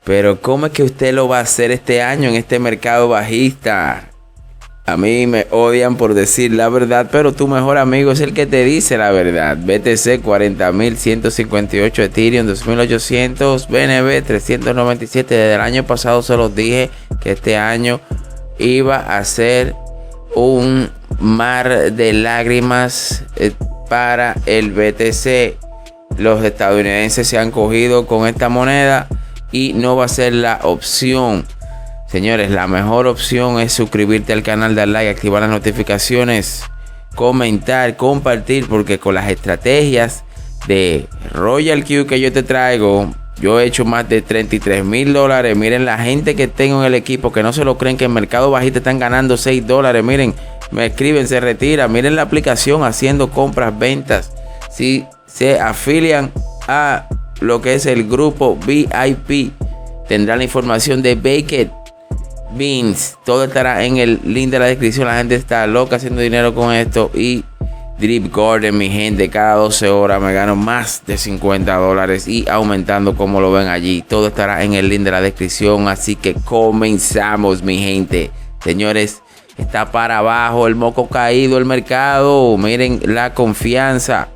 Pero ¿cómo es que usted lo va a hacer este año en este mercado bajista? A mí me odian por decir la verdad, pero tu mejor amigo es el que te dice la verdad. BTC 40.158, Ethereum 2.800, BNB 397. Desde el año pasado se los dije que este año iba a ser un mar de lágrimas para el BTC. Los estadounidenses se han cogido con esta moneda y no va a ser la opción. Señores, la mejor opción es suscribirte al canal, dar like, activar las notificaciones, comentar, compartir, porque con las estrategias de Royal Q que yo te traigo, yo he hecho más de $33,000. Miren la gente que tengo en el equipo que no se lo creen, que en mercado bajista están ganando $6. Miren, me escriben, se retira. Miren la aplicación haciendo compras, ventas. Si se afilian a lo que es el grupo VIP, tendrán la información de Baked Beans. Todo estará en el link de la descripción. La gente está loca haciendo dinero con esto. Y Drip Garden, mi gente, cada 12 horas me gano más de $50 y aumentando, como lo ven allí. Todo estará en el link de la descripción. Así que comenzamos, mi gente. Señores, está para abajo el moco caído el mercado. Miren la confianza.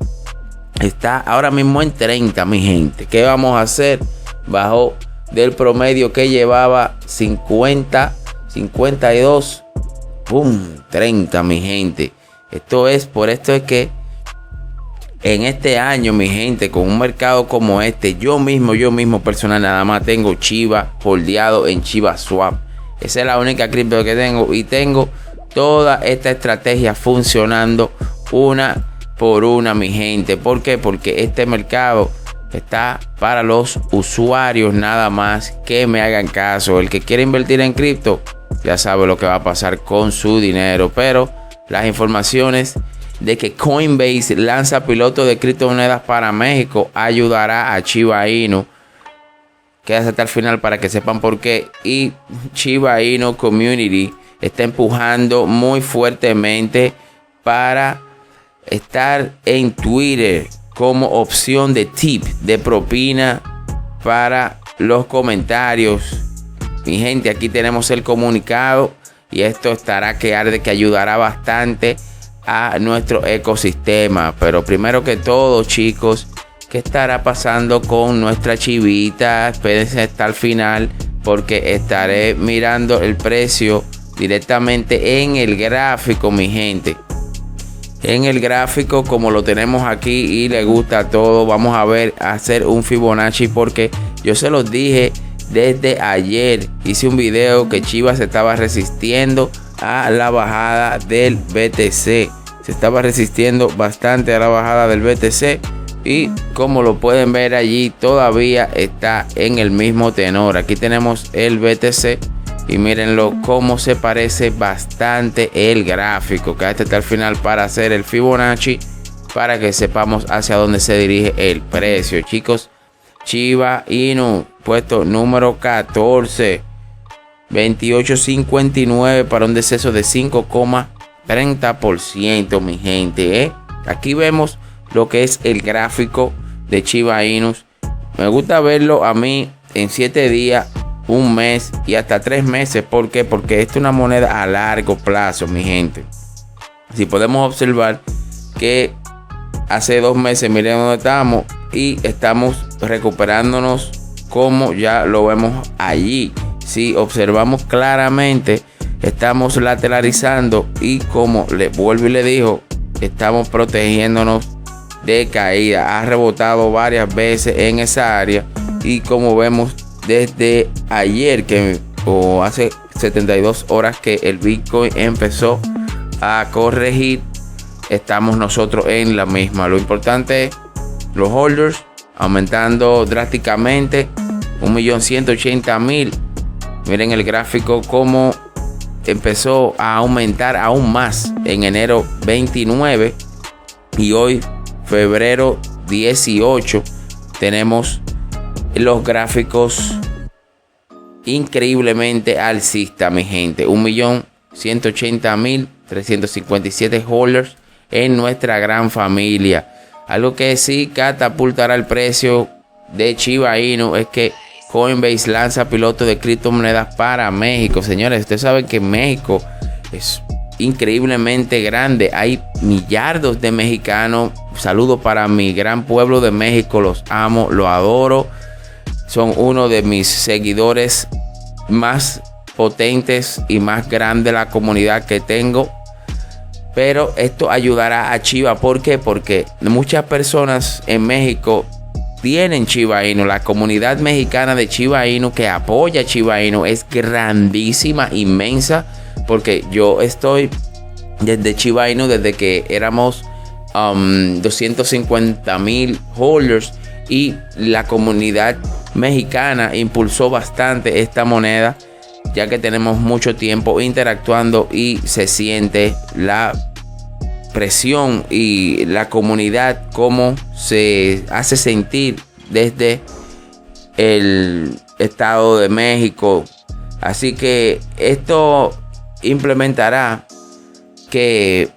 Está ahora mismo en 30, mi gente. ¿Qué vamos a hacer? Bajó del promedio que llevaba 50, 52, ¡pum! 30, mi gente. Por esto es que en este año, mi gente, con un mercado como este, yo mismo personal, nada más tengo Chiva holdeado en Chiva Swap. Esa es la única cripto que tengo, y tengo toda esta estrategia funcionando una por una, mi gente. ¿Por qué? Porque este mercado está para los usuarios nada más que me hagan caso. El que quiere invertir en cripto ya sabe lo que va a pasar con su dinero. Pero las informaciones de que Coinbase lanza piloto de criptomonedas para México ayudará a Shiba Inu. Quédate hasta el final para que sepan por qué. Y Shiba Inu Community está empujando muy fuertemente para estar en Twitter como opción de tip, de propina para los comentarios. Mi gente, aquí tenemos el comunicado y esto estará que arde, que ayudará bastante a nuestro ecosistema. Pero primero que todo, chicos, ¿qué estará pasando con nuestra chivita? Espérense hasta el final porque estaré mirando el precio directamente en el gráfico, mi gente. En el gráfico, como lo tenemos aquí y le gusta a todo, vamos a ver, hacer un Fibonacci, porque yo se los dije desde ayer. Hice un video que Chiva se estaba resistiendo a la bajada del BTC. Se estaba resistiendo bastante a la bajada del BTC. Y como lo pueden ver allí, todavía está en el mismo tenor. Aquí tenemos el BTC. Y mírenlo cómo se parece bastante el gráfico. Quédate hasta el final para hacer el Fibonacci, para que sepamos hacia dónde se dirige el precio, chicos. Shiba Inu, puesto número 14, 28.59 para un deceso de 5,30%, mi gente. Aquí vemos lo que es el gráfico de Shiba Inu. Me gusta verlo a mí en 7 días, un mes y hasta 3 meses. ¿Por qué? Porque esta es una moneda a largo plazo, mi gente. Si podemos observar que hace 2 meses, miren dónde estamos, y estamos recuperándonos como ya lo vemos allí. Si observamos claramente, estamos lateralizando y, como le vuelvo y le digo, estamos protegiéndonos de caída. Ha rebotado varias veces en esa área, y como vemos desde ayer, o hace 72 horas que el Bitcoin empezó a corregir, estamos nosotros en la misma. Lo importante es los holders aumentando drásticamente, 1.180.000. Miren el gráfico cómo empezó a aumentar aún más en enero 29, y hoy febrero 18 tenemos los gráficos increíblemente alcistas, mi gente. 1.180.357 holders en nuestra gran familia. Algo que sí catapultará el precio de Shiba Inu es que Coinbase lanza piloto de criptomonedas para México. Señores, ustedes saben que México es increíblemente grande. Hay millardos de mexicanos. Saludos para mi gran pueblo de México. Los amo, los adoro. Son uno de mis seguidores más potentes y más grande la comunidad que tengo. Pero esto ayudará a Chiva. ¿Por qué? Porque muchas personas en México tienen Shiba Inu. La comunidad mexicana de Shiba Inu que apoya Shiba Inu es grandísima, inmensa. Porque yo estoy desde Shiba Inu desde que éramos 250,000 holders. Y la comunidad mexicana impulsó bastante esta moneda, ya que tenemos mucho tiempo interactuando y se siente la presión y la comunidad cómo se hace sentir desde el Estado de México. Así que esto implementará que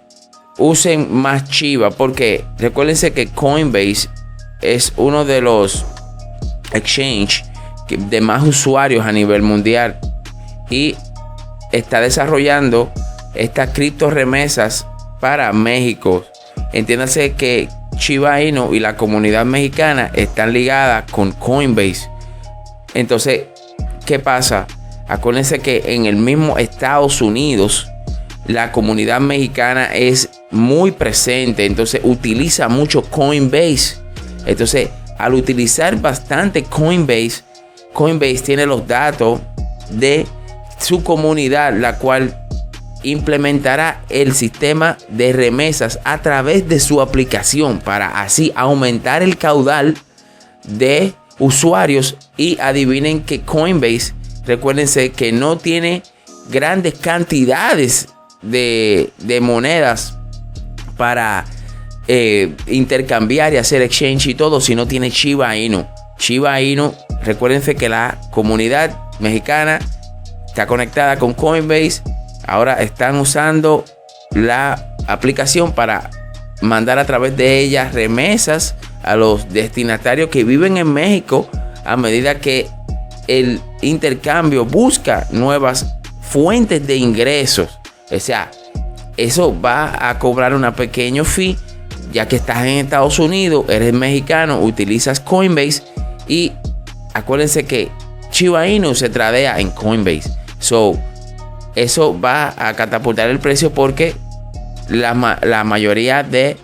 usen más Chiva, porque recuérdense que Coinbase es uno de los exchange de más usuarios a nivel mundial y está desarrollando estas cripto remesas para México. Entiéndase que Shiba Inu y la comunidad mexicana están ligadas con Coinbase. Entonces, ¿qué pasa? Acuérdense que en el mismo Estados Unidos la comunidad mexicana es muy presente, entonces utiliza mucho Coinbase. Entonces, al utilizar bastante Coinbase, Coinbase tiene los datos de su comunidad, la cual implementará el sistema de remesas a través de su aplicación para así aumentar el caudal de usuarios. Y adivinen que Coinbase, recuérdense que no tiene grandes cantidades de monedas para intercambiar y hacer exchange y todo, si no tiene Shiba Inu. Shiba Inu, recuérdense que la comunidad mexicana está conectada con Coinbase. Ahora están usando la aplicación para mandar a través de ella remesas a los destinatarios que viven en México, a medida que el intercambio busca nuevas fuentes de ingresos. O sea, eso va a cobrar una pequeña fee, ya que estás en Estados Unidos, eres mexicano, utilizas Coinbase y acuérdense que Shiba Inu se tradea en Coinbase. Eso va a catapultar el precio porque la mayoría de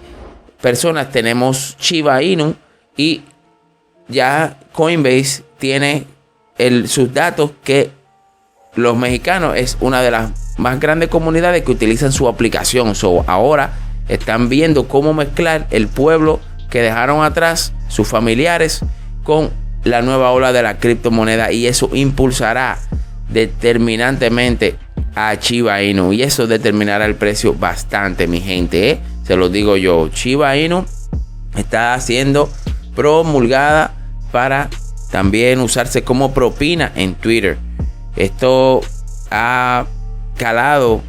personas tenemos Shiba Inu y ya Coinbase tiene sus datos, que los mexicanos es una de las más grandes comunidades que utilizan su aplicación. Ahora están viendo cómo mezclar el pueblo que dejaron atrás, sus familiares, con la nueva ola de la criptomoneda, y eso impulsará determinantemente a Shiba Inu y eso determinará el precio bastante, mi gente, se lo digo yo. Shiba Inu está siendo promulgada para también usarse como propina en Twitter. Esto ha calado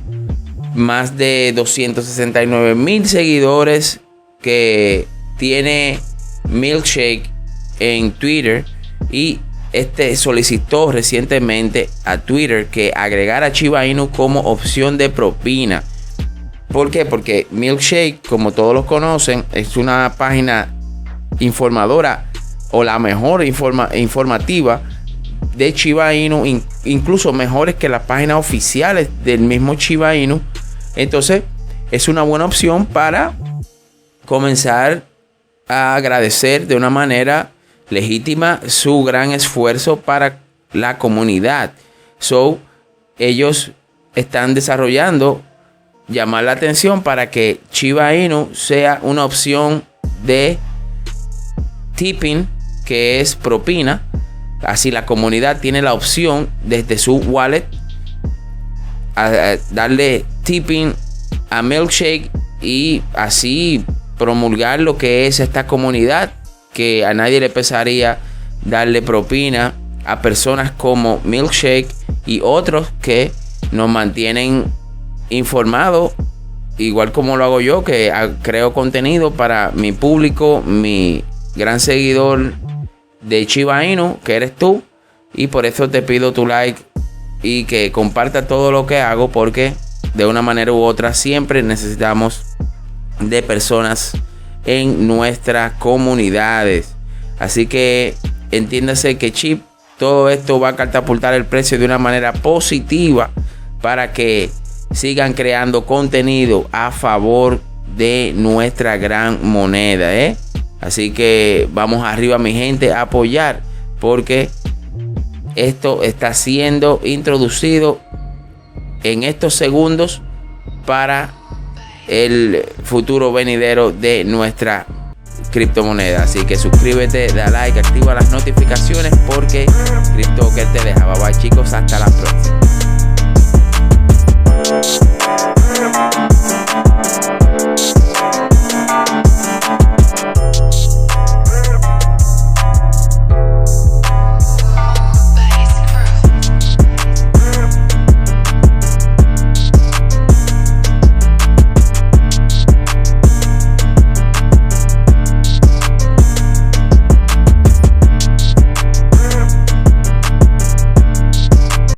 más de 269,000 seguidores que tiene Milkshake en Twitter, y solicitó recientemente a Twitter que agregara Shiba Inu como opción de propina. ¿Por qué? Porque Milkshake, como todos lo conocen, es una página informadora o la mejor informativa de Shiba Inu, incluso mejores que las páginas oficiales del mismo Shiba Inu. Entonces es una buena opción para comenzar a agradecer de una manera legítima su gran esfuerzo para la comunidad. Ellos están desarrollando, llamar la atención para que Shiba Inu sea una opción de tipping, que es propina. Así la comunidad tiene la opción desde su wallet a darle tipping a Milkshake y así promulgar lo que es esta comunidad, que a nadie le pesaría darle propina a personas como Milkshake y otros que nos mantienen informados, igual como lo hago yo, que creo contenido para mi público, mi gran seguidor de Shiba Inu, que eres tú. Y por eso te pido tu like y que comparta todo lo que hago, porque de una manera u otra siempre necesitamos de personas en nuestras comunidades. Así que entiéndase que Chip, todo esto va a catapultar el precio de una manera positiva para que sigan creando contenido a favor de nuestra gran moneda, Así que vamos arriba, mi gente, a apoyar, porque esto está siendo introducido en estos segundos para el futuro venidero de nuestra criptomoneda. Así que suscríbete, da like, activa las notificaciones, porque CryptoKer te deja. Bye bye, chicos, hasta la próxima.